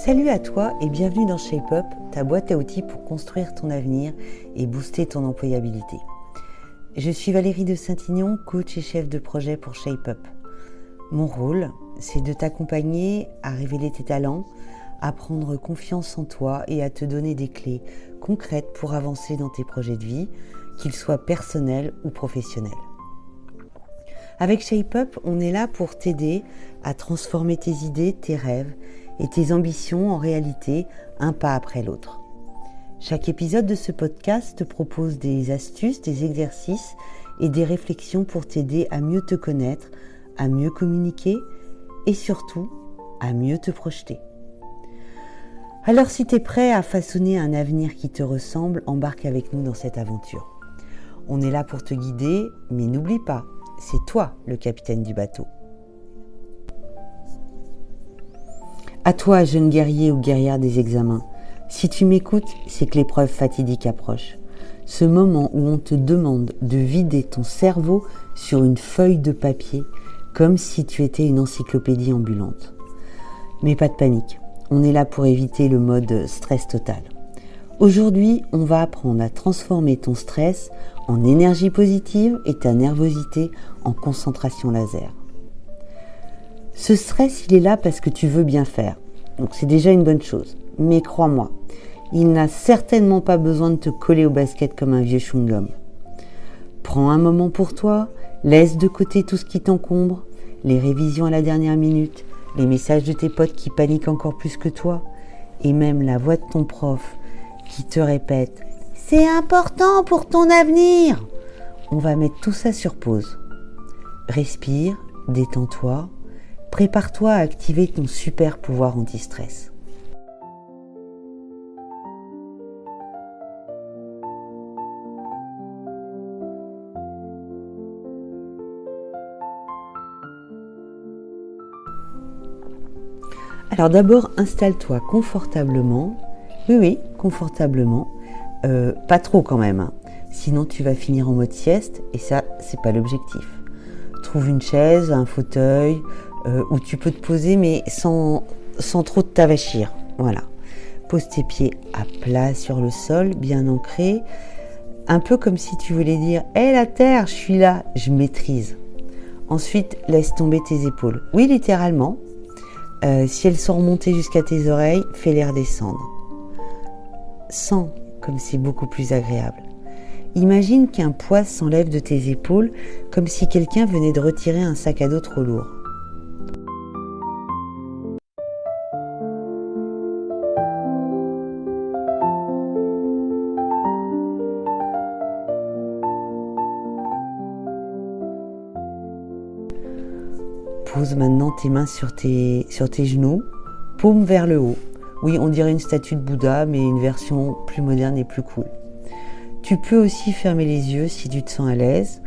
Salut à toi et bienvenue dans Shape Up, ta boîte à outils pour construire ton avenir et booster ton employabilité. Je suis Valérie de Saint-Ignon, coach et chef de projet pour Shape Up. Mon rôle, c'est de t'accompagner à révéler tes talents, à prendre confiance en toi et à te donner des clés concrètes pour avancer dans tes projets de vie, qu'ils soient personnels ou professionnels. Avec Shape Up, on est là pour t'aider à transformer tes idées, tes rêves et tes ambitions en réalité, un pas après l'autre. Chaque épisode de ce podcast te propose des astuces, des exercices et des réflexions pour t'aider à mieux te connaître, à mieux communiquer et surtout à mieux te projeter. Alors si tu es prêt à façonner un avenir qui te ressemble, embarque avec nous dans cette aventure. On est là pour te guider, mais n'oublie pas, c'est toi le capitaine du bateau. À toi, jeune guerrier ou guerrière des examens, si tu m'écoutes, c'est que l'épreuve fatidique approche. Ce moment où on te demande de vider ton cerveau sur une feuille de papier, comme si tu étais une encyclopédie ambulante. Mais pas de panique, on est là pour éviter le mode stress total. Aujourd'hui, on va apprendre à transformer ton stress en énergie positive et ta nervosité en concentration laser. Ce stress, il est là parce que tu veux bien faire. Donc c'est déjà une bonne chose. Mais crois-moi, il n'a certainement pas besoin de te coller au basket comme un vieux chewing-gum. Prends un moment pour toi, laisse de côté tout ce qui t'encombre, les révisions à la dernière minute, les messages de tes potes qui paniquent encore plus que toi, et même la voix de ton prof qui te répète « C'est important pour ton avenir !» On va mettre tout ça sur pause. Respire, détends-toi. Prépare-toi à activer ton super pouvoir anti-stress. Alors d'abord, installe-toi confortablement. Oui, confortablement. Pas trop quand même, hein. Sinon tu vas finir en mode sieste et ça, c'est pas l'objectif. Trouve une chaise, un fauteuil, où tu peux te poser mais sans trop te t'avachir. Voilà. Pose tes pieds à plat sur le sol, bien ancrés, un peu comme si tu voulais dire « Hé la terre, je suis là, je maîtrise ». Ensuite, laisse tomber tes épaules. Oui, littéralement. Si elles sont remontées jusqu'à tes oreilles, fais-les redescendre. Sens comme c'est beaucoup plus agréable. Imagine qu'un poids s'enlève de tes épaules comme si quelqu'un venait de retirer un sac à dos trop lourd. Pose maintenant tes mains sur tes genoux, paume vers le haut. Oui, on dirait une statue de Bouddha, mais une version plus moderne et plus cool. Tu peux aussi fermer les yeux si tu te sens à l'aise,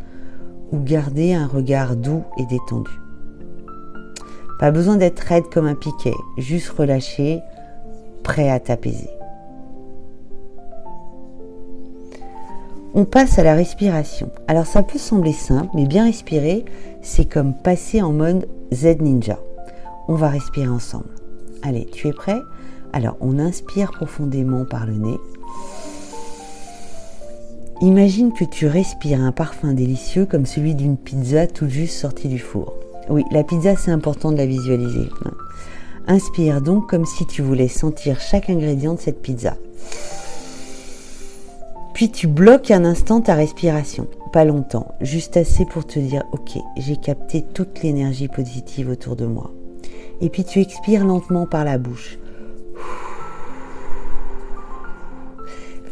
ou garder un regard doux et détendu. Pas besoin d'être raide comme un piquet, juste relâché, prêt à t'apaiser. On passe à la respiration. Alors ça peut sembler simple, mais bien respirer, c'est comme passer en mode Z Ninja. On va respirer ensemble. Allez, tu es prêt ? Alors, on inspire profondément par le nez. Imagine que tu respires un parfum délicieux comme celui d'une pizza tout juste sortie du four. Oui, la pizza, c'est important de la visualiser. Inspire donc comme si tu voulais sentir chaque ingrédient de cette pizza. Puis tu bloques un instant ta respiration, pas longtemps, juste assez pour te dire « Ok, j'ai capté toute l'énergie positive autour de moi ». Et puis tu expires lentement par la bouche.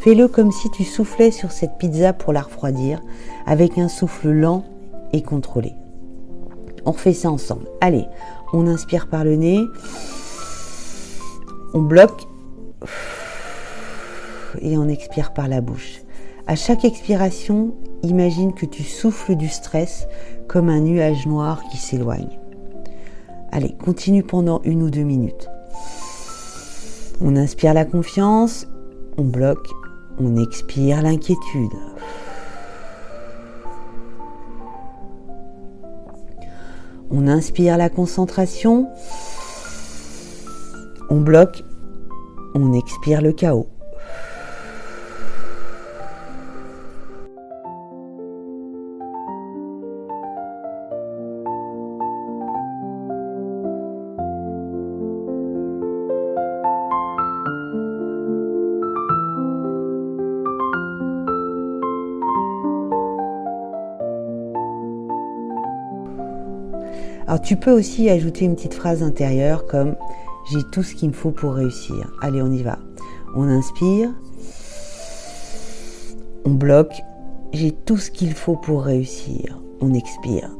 Fais-le comme si tu soufflais sur cette pizza pour la refroidir, avec un souffle lent et contrôlé. On refait ça ensemble. Allez, on inspire par le nez, on bloque et on expire par la bouche. À chaque expiration, imagine que tu souffles du stress comme un nuage noir qui s'éloigne. Allez, continue pendant 1 ou 2 minutes. On inspire la confiance, on bloque, on expire l'inquiétude. On inspire la concentration, on bloque On expire le chaos. Alors tu peux aussi ajouter une petite phrase intérieure comme « J'ai tout ce qu'il me faut pour réussir ». Allez, on y va. On inspire, on bloque. J'ai tout ce qu'il faut pour réussir. On expire.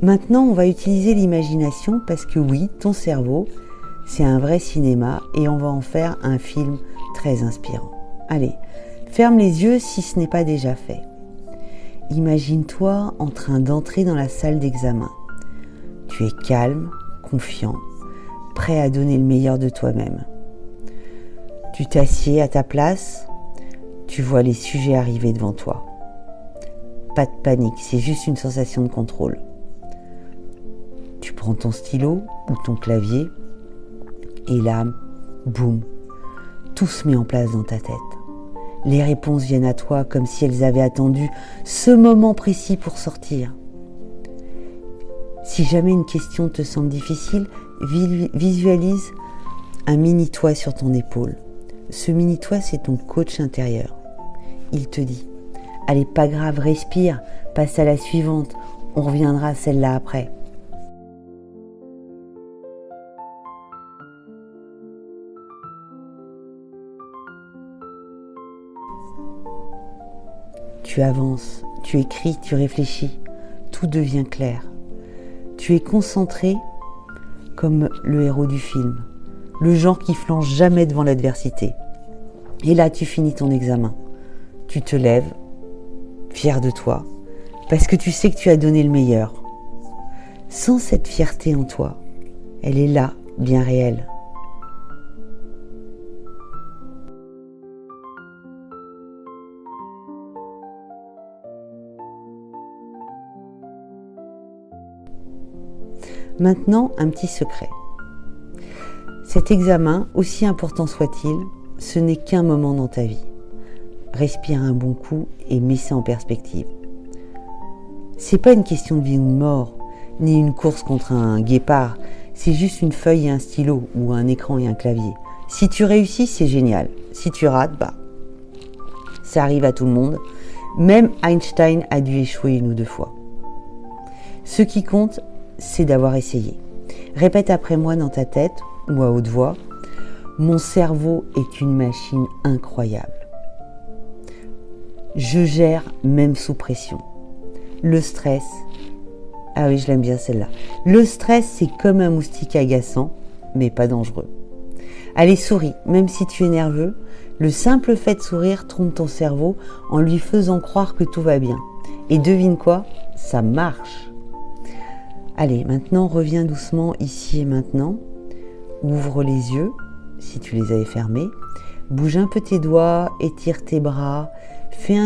Maintenant, on va utiliser l'imagination parce que oui, ton cerveau, c'est un vrai cinéma et on va en faire un film très inspirant. Allez, ferme les yeux si ce n'est pas déjà fait. Imagine-toi en train d'entrer dans la salle d'examen. Tu es calme, confiant, prêt à donner le meilleur de toi-même. Tu t'assieds à ta place, tu vois les sujets arriver devant toi. Pas de panique, c'est juste une sensation de contrôle. Tu prends ton stylo ou ton clavier et là, boum, tout se met en place dans ta tête. Les réponses viennent à toi comme si elles avaient attendu ce moment précis pour sortir. Si jamais une question te semble difficile, visualise un mini-toi sur ton épaule. Ce mini-toi, c'est ton coach intérieur. Il te dit « Allez, pas grave, respire, passe à la suivante, on reviendra à celle-là après. » Tu avances, tu écris, tu réfléchis, tout devient clair. Tu es concentré comme le héros du film, le genre qui flanche jamais devant l'adversité. Et là, tu finis ton examen. Tu te lèves, fier de toi, parce que tu sais que tu as donné le meilleur. Sans cette fierté en toi, elle est là, bien réelle. Maintenant, un petit secret. Cet examen, aussi important soit-il, ce n'est qu'un moment dans ta vie. Respire un bon coup et mets ça en perspective. C'est pas une question de vie ou de mort, ni une course contre un guépard. C'est juste une feuille et un stylo, ou un écran et un clavier. Si tu réussis, c'est génial. Si tu rates, ça arrive à tout le monde. Même Einstein a dû échouer 1 ou 2 fois. Ce qui compte, c'est d'avoir essayé. Répète après moi dans ta tête ou à haute voix. Mon cerveau est une machine incroyable. Je gère même sous pression. Le stress, ah oui, je l'aime bien celle-là. Le stress, c'est comme un moustique agaçant, mais pas dangereux. Allez, souris, même si tu es nerveux. Le simple fait de sourire trompe ton cerveau en lui faisant croire que tout va bien. Et devine quoi? Ça marche. Allez, maintenant, reviens doucement ici et maintenant. Ouvre les yeux, si tu les avais fermés. Bouge un peu tes doigts, étire tes bras. Fais un